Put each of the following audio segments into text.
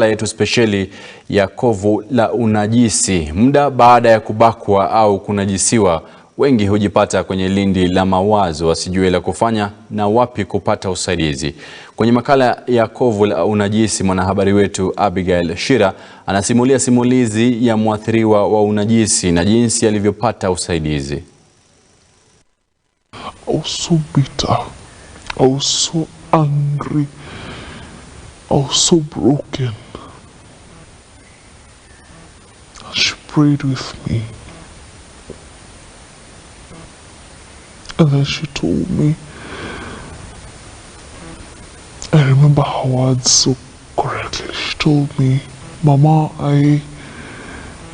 yetu spesheli ya Kovu la unajisi. Muda baada ya kubakwa au kunajisiwa, wengi hujipata kwenye lindi la mawazo, wasijue la kufanya na wapi kupata usaidizi. Kwenye makala ya Kovu la unajisi, mwanahabari wetu Abigael chira anasimulia simulizi ya muathiriwa wa unajisi na jinsi alivyopata usaidizi. I was so bitter. I was so angry. I was so broken. She prayed with me. And then she told me, I remember her words so correctly. She told me, "Mama, I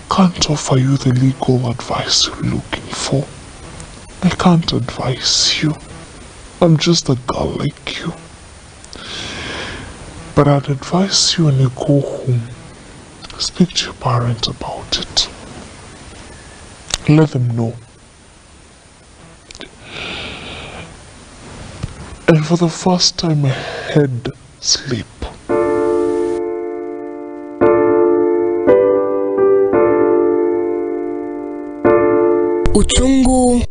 can't offer you the legal advice you're looking for. I can't advise you. I'm just a girl like you. But I'd advise you when you go home, speak to your parents about it. Let them know." And for the first time, my head sleep. Uchungu,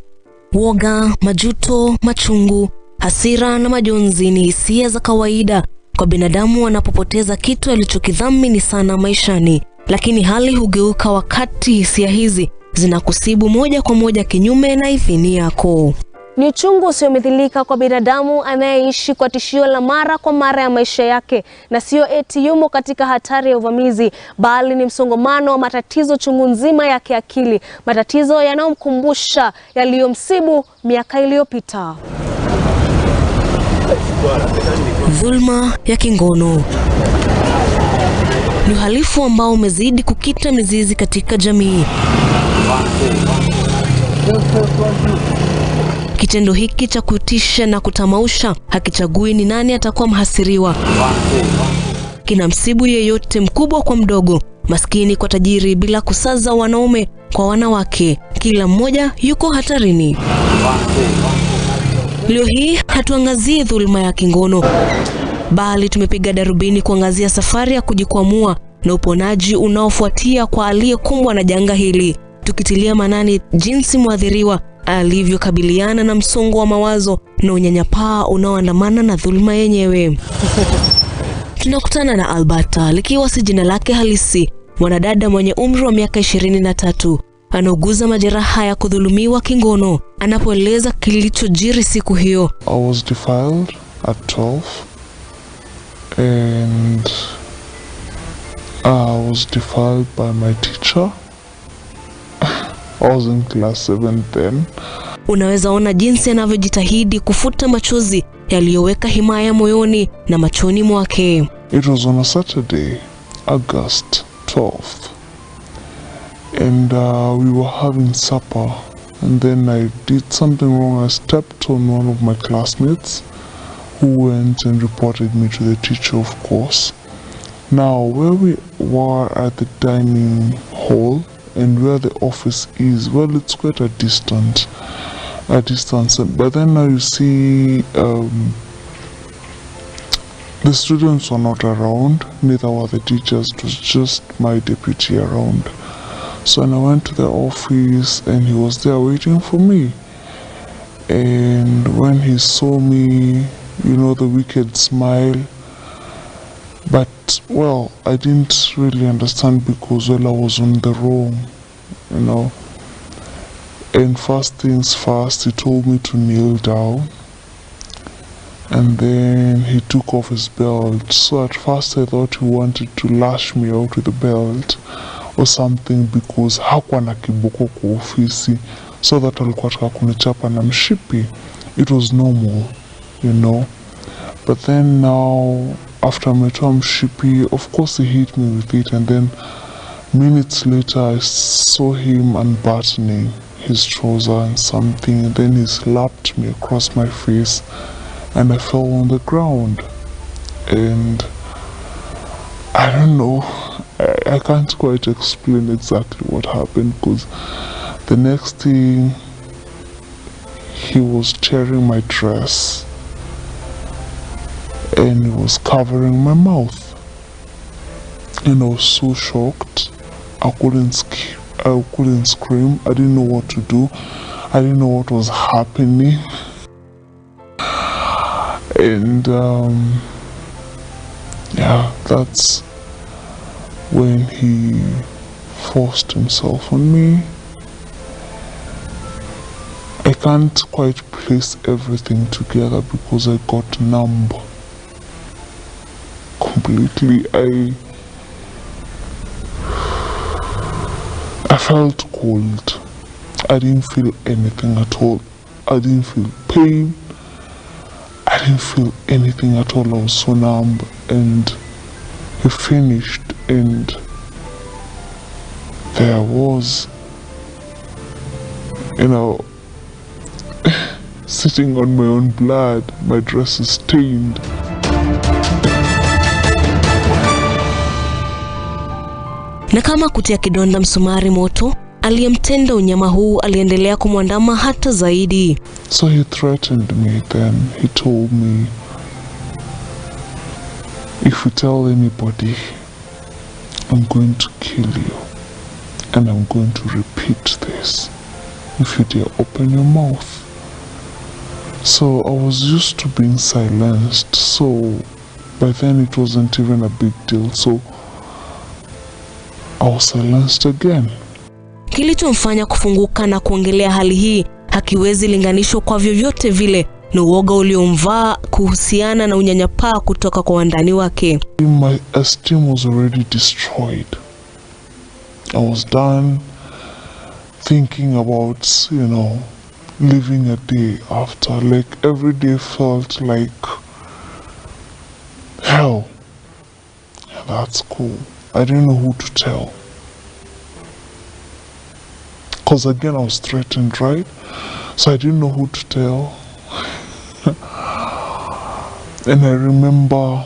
woga, majuto, machungu, hasira na majonzi ni hisia za kawaida kwa binadamu wanapopoteza kitu alichokidhamini sana maishani. Lakini hali hugeuka wakati hisia hizi zinakusibu moja kwa moja kinyume na idhini yako. Ni uchungu usiomithilika kwa binadamu anayeishi kwa tishio la mara kwa mara ya maisha yake, na sio eti yumo katika hatari ya uvamizi, bali ni msongamano wa matatizo chungu nzima ya kiakili, matatizo yanayomkumbusha yaliyomsibu miaka iliyopita. Dhulma ya kingono ni uhalifu ambao umezidi kukita mizizi katika jamii. Kitendo hiki cha kutisha na kutamausha hakichagui ni nani atakuwa mhasiriwa. Kinamsibu yeyote, mkubwa kwa mdogo, maskini kwa tajiri, bila kusaza wanaume kwa wanawake. Kila mmoja yuko hatarini. Leo hii hatuangazii dhulma ya kingono, bali tumepiga darubini kuangazia safari ya kujikwamua na uponaji unaofuatia kwa aliyekumbwa na janga hili, tukitilia manani jinsi muathiriwa alivyokabiliana na msongo wa mawazo na unyanyapaa unaoandamana na dhulma yenyewe. Tunakutana na Albata, likiwa si jina lake halisi, mwanadada mwenye umri wa miaka 23, anauguza majeraha ya kudhulumiwa kingono. Anapoeleza kilichojiri siku hiyo. I was defiled at 12 and I was defiled by my teacher. I was in class 7 then. Unaweza ona jinsi anavyojitahidi kufuta machozi yaliyoweka himaya moyoni na machoni mwake. It was on a Saturday, August 12th. And we were having supper. And then I did something wrong. I stepped on one of my classmates who went and reported me to the teacher, of course. Now, where we were at the dining hall and where the office is, well, it's quite a distance. But then now you see the students were not around, neither were the teachers. It was just my deputy around. So when I went to the office and he was there waiting for me. And when he saw me, you know, the wicked smile. But, well, I didn't really understand because, well, I was on the wrong, you know. And first things first, he told me to kneel down. And then he took off his belt. So at first I thought he wanted to lash me out with the belt or something because hakuwa na kiboko kwa ofisi. So that alikuwa ataka kunichapa na mshipi. It was normal, you know. But then now, after ametoa mshipi, of course he hit me with it, and then minutes later I saw him unbuttoning his trouser and something, and then he slapped me across my face and I fell on the ground. And I don't know, I can't quite explain exactly what happened, because the next thing, he was tearing my dress and it was covering my mouth. and I was so shocked. I couldn't scream. I didn't know what to do. I didn't know what was happening. And yeah, that's when he forced himself on me. I can't quite place everything together because I got numb completely. I felt cold. I didn't feel anything at all. I didn't feel pain. I didn't feel anything at all. I was so numb. And he finished, and there I was, sitting on my own blood. My dress is stained. Na kama kutia kidonda msumari moto, aliyemtenda unyama huu aliendelea kumwandama hata zaidi. So he threatened me then. He told me, if you tell anybody, I'm going to kill you. And I'm going to repeat this if you dare open your mouth. So I was used to being silenced. So by then it wasn't even a big deal. So I was silenced again. Kilichomfanya kufunguka na kuongelea hali hii hakiwezi linganishwa kwa vyovyote vile na uoga uliomvaa kuhusiana na unyanyapaa kutoka kwa wandani wake. My esteem was already destroyed. I was done thinking about, living a day after. Like every day felt like hell. Yeah, that's cool. I didn't know who to tell. Because again, I was threatened, right? So I didn't know who to tell. And I remember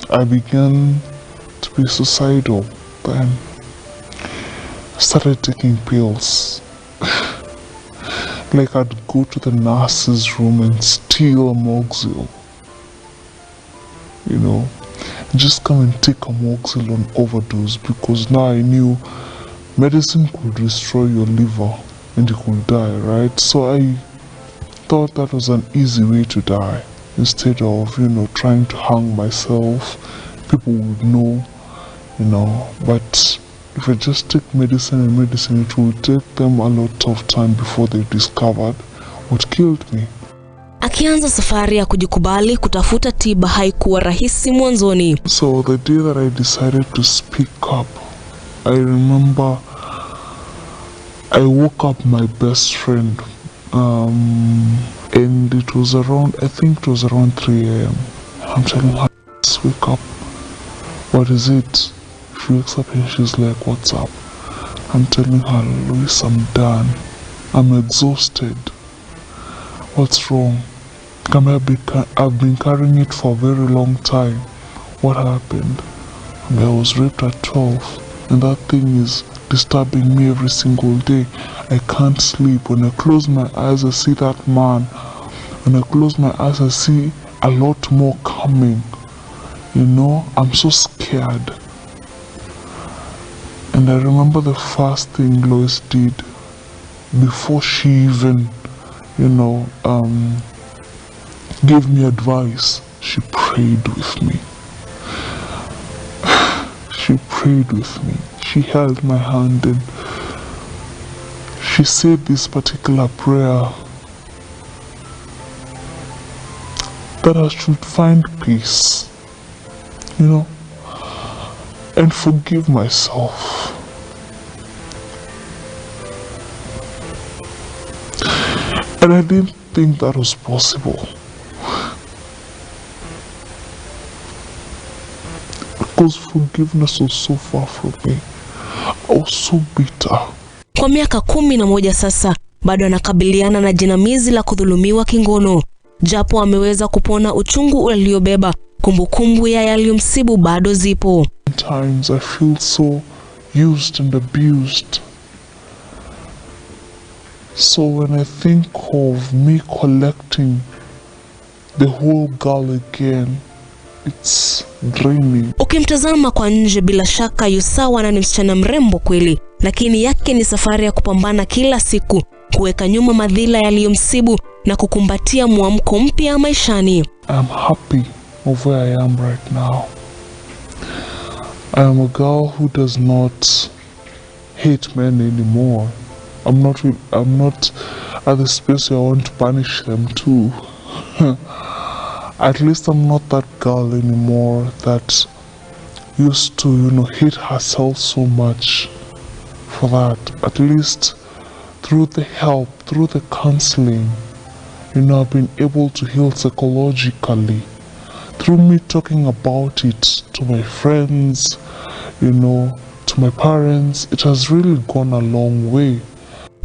I began to be suicidal then. Started taking pills. Like I'd go to the nurse's room and steal a moxil. Just come and take a moxil on overdose, because now I knew medicine could destroy your liver and you could die, right? So I thought that was an easy way to die. Instead of, trying to hang myself, people would know, but if I just take medicine, it will take them a lot of time before they discovered what killed me. Akianza safari ya kujikubali kutafuta tiba haikuwa rahisi mwanzoni. So the day that I decided to speak up, I remember I woke up my best friend, and it was around 3 a.m. I'm telling her, let's wake up. What is it? She wakes up and she's like, what's up? I'm telling her, Louis, I'm done. I'm exhausted. What's wrong? I've been carrying it for a very long time. What happened? I was raped at 12, and that thing is disturbing me every single day. I can't sleep. When I close my eyes, I see that man. When I close my eyes, I see a lot more coming. I'm so scared. And I remember the first thing Lois did before she even, gave me advice. She prayed with me. She prayed with me. She held my hand and she said this particular prayer, that I should find peace, and forgive myself. And I didn't think that was possible. Because forgiveness was so far from me. I was so bitter. Kwa miaka 11 sasa, bado anakabiliana na jinamizi la kudhulumiwa kingono. Japo ameweza kupona uchungu uliobeba, kumbukumbu ya yaliyomsibu bado zipo. Sometimes I feel so used and abused. So when I think of me collecting the whole girl again, it's draining. Ukimtazama kwa nje bila shaka yusawa na ni msichana mrembo kweli, lakini yake ni safari ya kupambana kila siku, kuweka nyuma madhila yaliyomsibu na kukumbatia mwamko mpya maishani. I'm happy of where I am right now. I am a girl who does not hate men anymore. I'm not at the space where I want to punish them too. At least I'm not that girl anymore that used to, hate herself so much for that. At least through the help, through the counseling, I've been able to heal psychologically. Through me talking about it to my friends, to my parents, it has really gone a long way.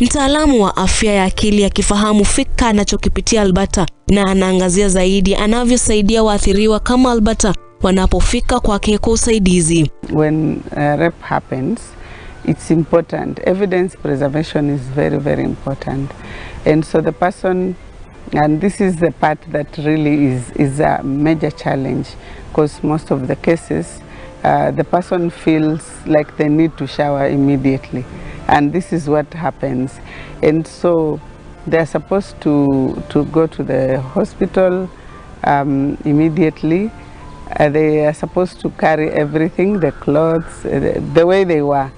Mtaalamu wa afya ya akili akifahamu fika anachokipitia Albata na anaangazia zaidi anavyosaidia waathiriwa kama Albata wanapofika kwake kwa usaidizi. When rape happens, it's important. Evidence preservation is very, very important. And so the person, and this is the part that really is a major challenge, because most of the cases, the person feels like they need to shower immediately. And this is what happens. And so they're supposed to go to the hospital immediately. They are supposed to carry everything, the clothes, the way they were.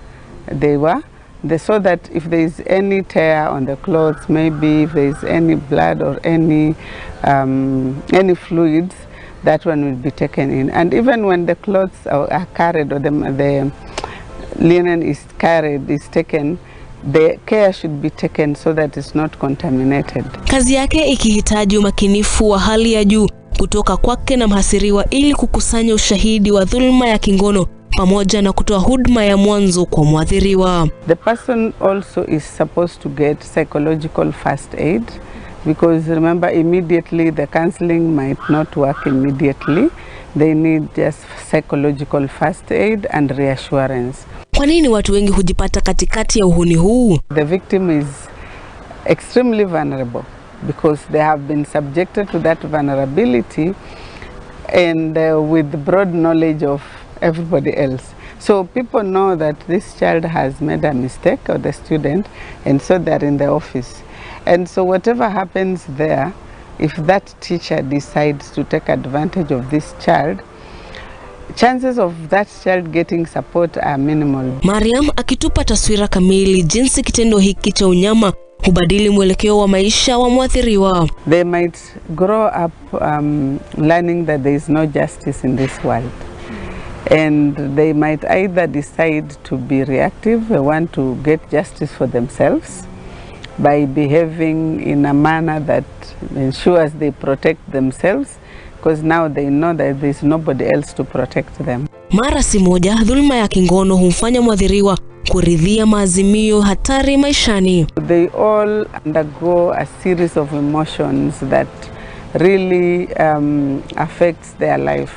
So that if there is any tear on the clothes, maybe if there is any blood or any fluids, that one will be taken in. And even when the clothes are carried or the linen is taken, the care should be taken so that it's not contaminated. Kazi yake ikihitaji umakinifu wa hali ya juu kutoka kwake na mhasiriwa ili kukusanya ushahidi wa dhulma ya kingono pamoja na kutoa huduma ya mwanzo kwa muathiriwa. The person also is supposed to get psychological first aid, because remember, immediately the counseling might not work immediately. They need just psychological first aid and reassurance. Kwa nini watu wengi hujipata katikati ya uhuni huu? The victim is extremely vulnerable because they have been subjected to that vulnerability and with broad knowledge of everybody else. So people know that this child has made a mistake, or the student, and so they're in the office. And so whatever happens there, if that teacher decides to take advantage of this child, chances of that child getting support are minimal. Mariam akitupa taswira kamili jinsi kitendo hiki cha unyama hubadili mwelekeo wa maisha wa muathiriwa. They might grow up learning that there is no justice in this world. And they might either decide to be reactive, they want to get justice for themselves by behaving in a manner that ensures they protect themselves, because now they know that there is nobody else to protect them. Mara si moja dhulma ya kingono humfanya muathiriwa kuridhia maazimio hatari maishani. They all undergo a series of emotions that really affects their life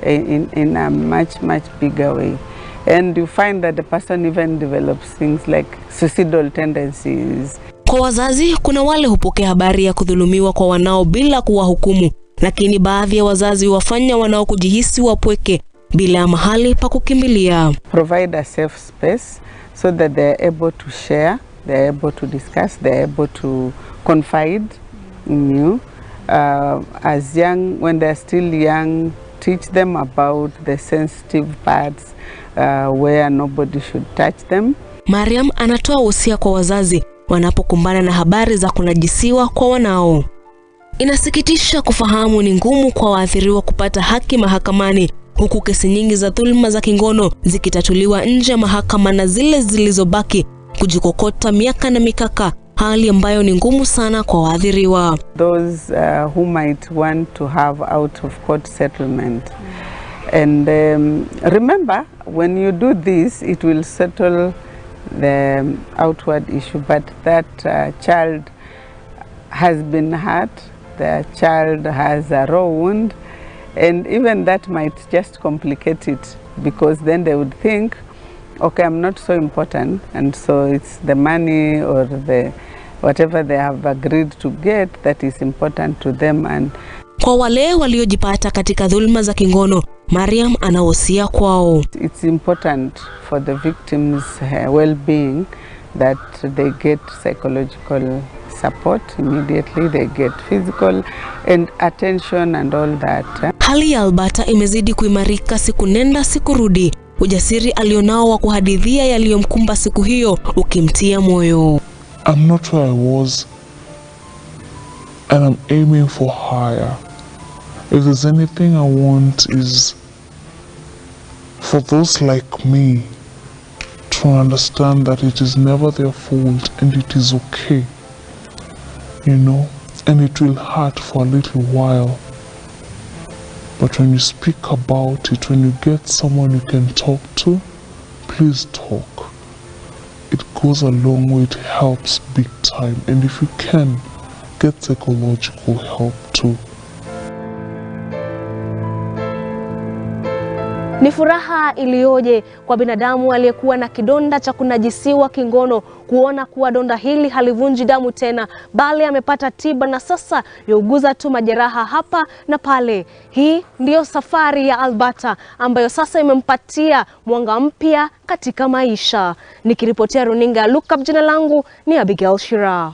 in a much bigger way. And you find that the person even develops things like suicidal tendencies. Kwa wazazi, kuna wale hupokea habari ya kudhulumiwa kwa wanao bila kuwahukumu, lakini baadhi ya wazazi wafanya wanao kujihisi wapweke bila mahali pa kukimbilia. Provide a safe space so that they are able to share, they are able to discuss, they are able to confide in you. As young, when they are still young, teach them about the sensitive parts where nobody should touch them. Mariam anatoa wosia kwa wazazi wanapokumbana na habari za kunajisiwa kwa wanao. Inasikitisha kufahamu ni ngumu kwa waathiriwa kupata haki mahakamani, huku kesi nyingi za dhulma za kingono zikitatuliwa nje ya mahakama na zile zilizobaki kujikokota miaka na mikaka, hali ambayo ni ngumu sana kwa waathiriwa. Those who might want to have out of court settlement. And remember, when you do this, it will settle the outward issue, but that child has been hurt, the child has a raw wound, and even that might just complicate it, because then they would think, okay, I'm not so important, and so it's the money or the whatever they have agreed to get that is important to them. And Kwa wale waliojipata katika dhulma za kingono, Mariam anawasia kwao. It's important for the victims' well-being that they get psychological support immediately, they get physical and attention and all that. Hali ya Alberta imezidi kuimarika siku nenda siku rudi. Ujasiri alionao wa kuhadithia yaliyomkumba siku hiyo ukimtia moyo. I'm not where I was and I'm aiming for higher. If there's anything I want is for those like me to understand that it is never their fault and it is okay, you know, and it will hurt for a little while. But when you speak about it, when you get someone you can talk to, please talk. It goes a long way, it helps big time. And if you can, get psychological help too. Ni furaha iliyoje kwa binadamu aliyekuwa na kidonda cha kunajisiwa kingono kuona kuwa donda hili halivunji damu tena, bali amepata tiba na sasa yuguza tu majeraha hapa na pale. Hii ndiyo safari ya Alberta ambayo sasa imempatia mwanga mpya katika maisha. Nikiripotia runinga Look Up, jina langu ni Abigael Chira.